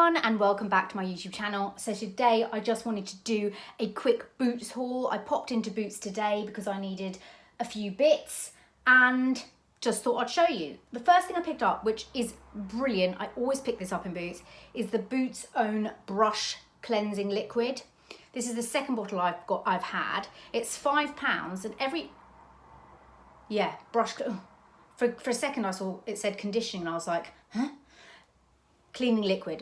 everyone and welcome back to my YouTube channel. So today I just wanted to do a quick Boots haul. I popped into Boots today because I needed a few bits and just thought I'd show you. The first thing I picked up, which is brilliant, I always pick this up in Boots, is the Boots own brush cleansing liquid. This is the second bottle I've had. It's £5 and brush. For a second I saw it said conditioning and I was like, huh? Cleaning liquid.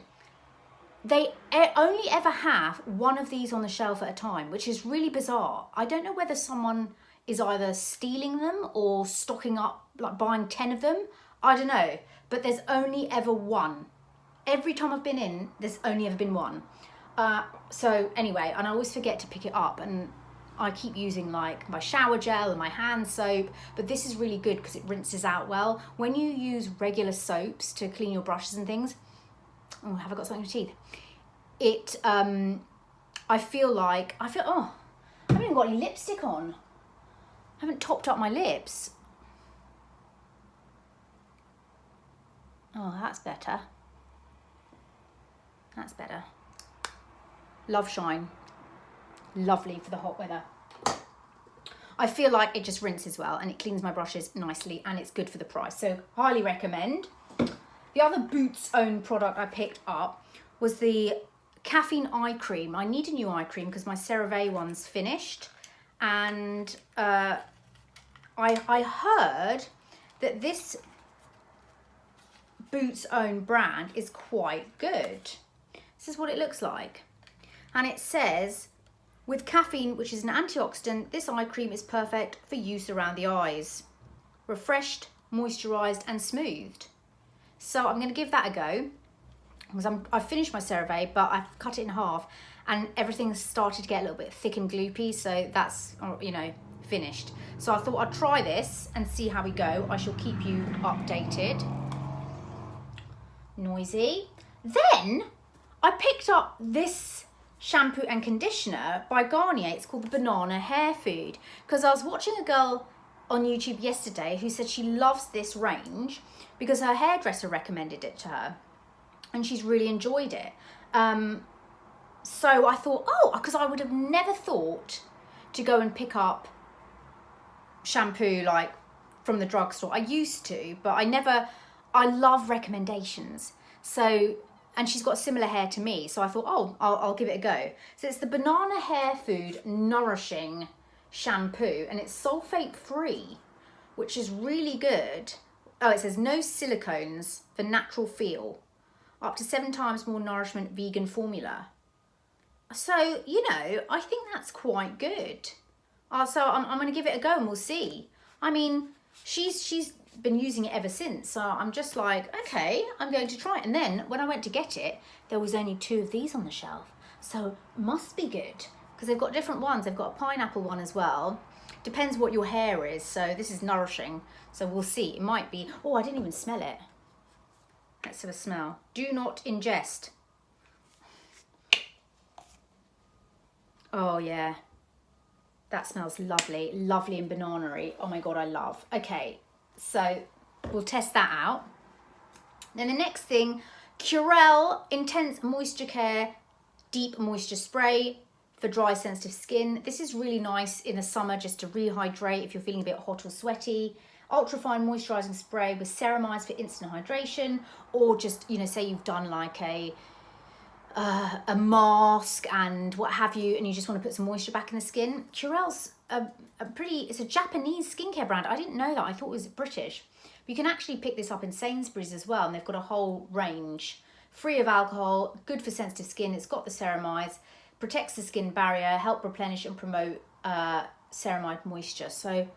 They only ever have one of these on the shelf at a time, which is really bizarre. I don't know whether someone is either stealing them or stocking up, like buying 10 of them. I don't know, but there's only ever one. Every time I've been in, there's only ever been one. So anyway, and I always forget to pick it up, and I keep using like my shower gel and my hand soap, but this is really good because it rinses out well. When you use regular soaps to clean your brushes and things, oh, have I got something in my teeth? I feel, oh, I haven't even got any lipstick on. I haven't topped up my lips. Oh, that's better. That's better. Love Shine. Lovely for the hot weather. I feel like it just rinses well and it cleans my brushes nicely and it's good for the price. So highly recommend. The other Boots own product I picked up was the Caffeine Eye Cream. I need a new eye cream because my CeraVe one's finished. And I heard that this Boots own brand is quite good. This is what it looks like. And it says, with caffeine, which is an antioxidant, this eye cream is perfect for use around the eyes. Refreshed, moisturised and smoothed. So I'm going to give that a go because I've finished my CeraVe, but I've cut it in half and everything's started to get a little bit thick and gloopy. So that's, you know, finished. So I thought I'd try this and see how we go. I shall keep you updated. Noisy. Then I picked up this shampoo and conditioner by Garnier. It's called the Banana Hair Food because I was watching a girl on YouTube yesterday who said she loves this range because her hairdresser recommended it to her and she's really enjoyed it. So I thought, oh, because I would have never thought to go and pick up shampoo like from the drugstore. I used to, but I love recommendations. So, and she's got similar hair to me. So I thought, oh, I'll give it a go. So it's the Banana Hair Food Nourishing shampoo and it's sulfate free, which is really good. Oh, it says no silicones for natural feel, up to 7 times more nourishment, vegan formula. So, you know, I think that's quite good. So I'm going to give it a go and we'll see. I mean, she's been using it ever since. So I'm just like, okay, I'm going to try it. And then when I went to get it, there was only 2 of these on the shelf. So must be good because they've got different ones. They've got a pineapple one as well. Depends what your hair is. So this is Nourishing. So we'll see. It might be, oh, I didn't even smell it. Let's have a smell. Do not ingest. Oh yeah. That smells lovely. Lovely and banana-y. Oh my God, I love. Okay, so we'll test that out. Then the next thing, Curel Intense Moisture Care Deep Moisture Spray for dry sensitive skin. This is really nice in the summer just to rehydrate if you're feeling a bit hot or sweaty. Ultrafine moisturizing spray with ceramides for instant hydration, or just, you know, say you've done like a mask and what have you, and you just want to put some moisture back in the skin. Curel's it's a Japanese skincare brand. I didn't know that. I thought it was British. But you can actually pick this up in Sainsbury's as well, and they've got a whole range. Free of alcohol, good for sensitive skin. It's got the ceramides, protects the skin barrier, help replenish and promote ceramide moisture. So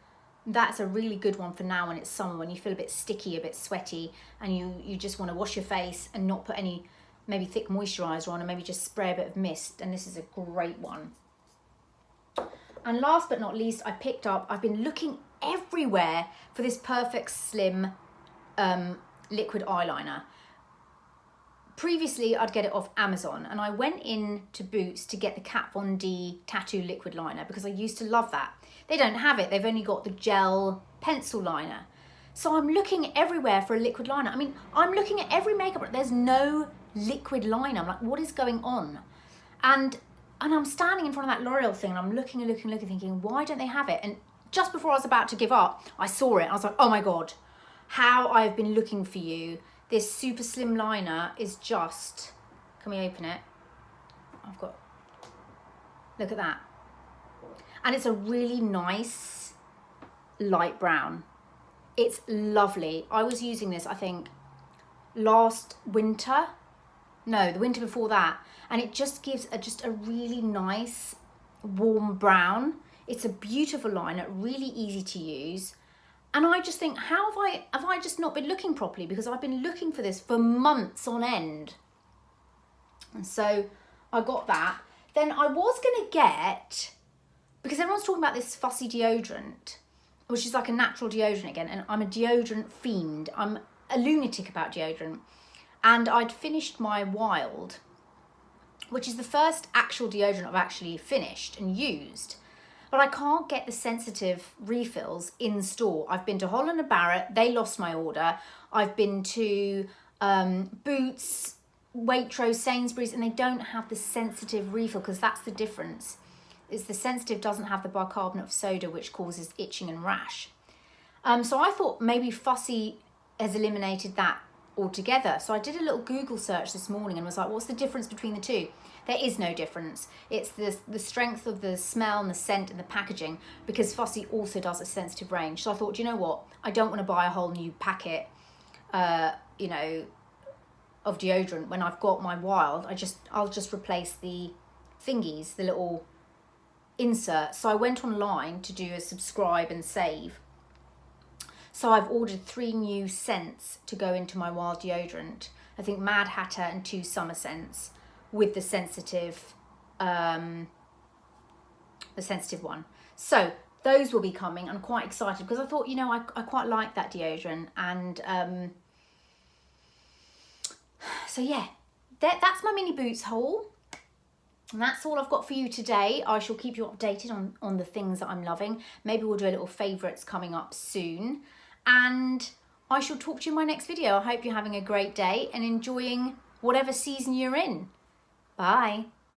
that's a really good one for now when it's summer, when you feel a bit sticky, a bit sweaty, and you just want to wash your face and not put any maybe thick moisturizer on, and maybe just spray a bit of mist, and this is a great one. And last but not least, I've been looking everywhere for this Perfect Slim liquid eyeliner. Previously, I'd get it off Amazon, and I went in to Boots to get the Kat Von D tattoo liquid liner because I used to love that. They don't have it. They've only got the gel pencil liner. So I'm looking everywhere for a liquid liner. I mean, I'm looking at every makeup. There's no liquid liner. I'm like, what is going on? And I'm standing in front of that L'Oreal thing and I'm looking, thinking, why don't they have it? And just before I was about to give up, I saw it. I was like, oh my God, how I've been looking for you. This super slim liner is just, can we open it? Look at that. And it's a really nice light brown. It's lovely. I was using this, I think, last winter. No, the winter before that. And it just gives just a really nice warm brown. It's a beautiful liner, really easy to use. And I just think, how have I just not been looking properly? Because I've been looking for this for months on end. And so I got that. Then I was going to get, because everyone's talking about this Fussy Deodorant, which is like a natural deodorant again. And I'm a deodorant fiend. I'm a lunatic about deodorant. And I'd finished my Wild, which is the first actual deodorant I've actually finished and used. But I can't get the sensitive refills in store. I've been to Holland & Barrett, they lost my order. I've been to Boots, Waitrose, Sainsbury's, and they don't have the sensitive refill, because that's the difference. Is the sensitive doesn't have the bicarbonate of soda, which causes itching and rash. So I thought maybe Fussy has eliminated that altogether. So I did a little Google search this morning and was like, what's the difference between the two? There is no difference. It's the strength of the smell and the scent and the packaging, because Fussy also does a sensitive range. So I thought, you know what? I don't want to buy a whole new packet, you know, of deodorant when I've got my Wild. I'll just replace the thingies, the little inserts. So I went online to do a subscribe and save. So I've ordered 3 new scents to go into my Wild deodorant. I think Mad Hatter and 2 summer scents with the sensitive one. So those will be coming. I'm quite excited because I thought, you know, I quite like that deodorant. And so yeah, that's my mini Boots haul. And that's all I've got for you today. I shall keep you updated on the things that I'm loving. Maybe we'll do a little favourites coming up soon. And I shall talk to you in my next video. I hope you're having a great day and enjoying whatever season you're in. Bye.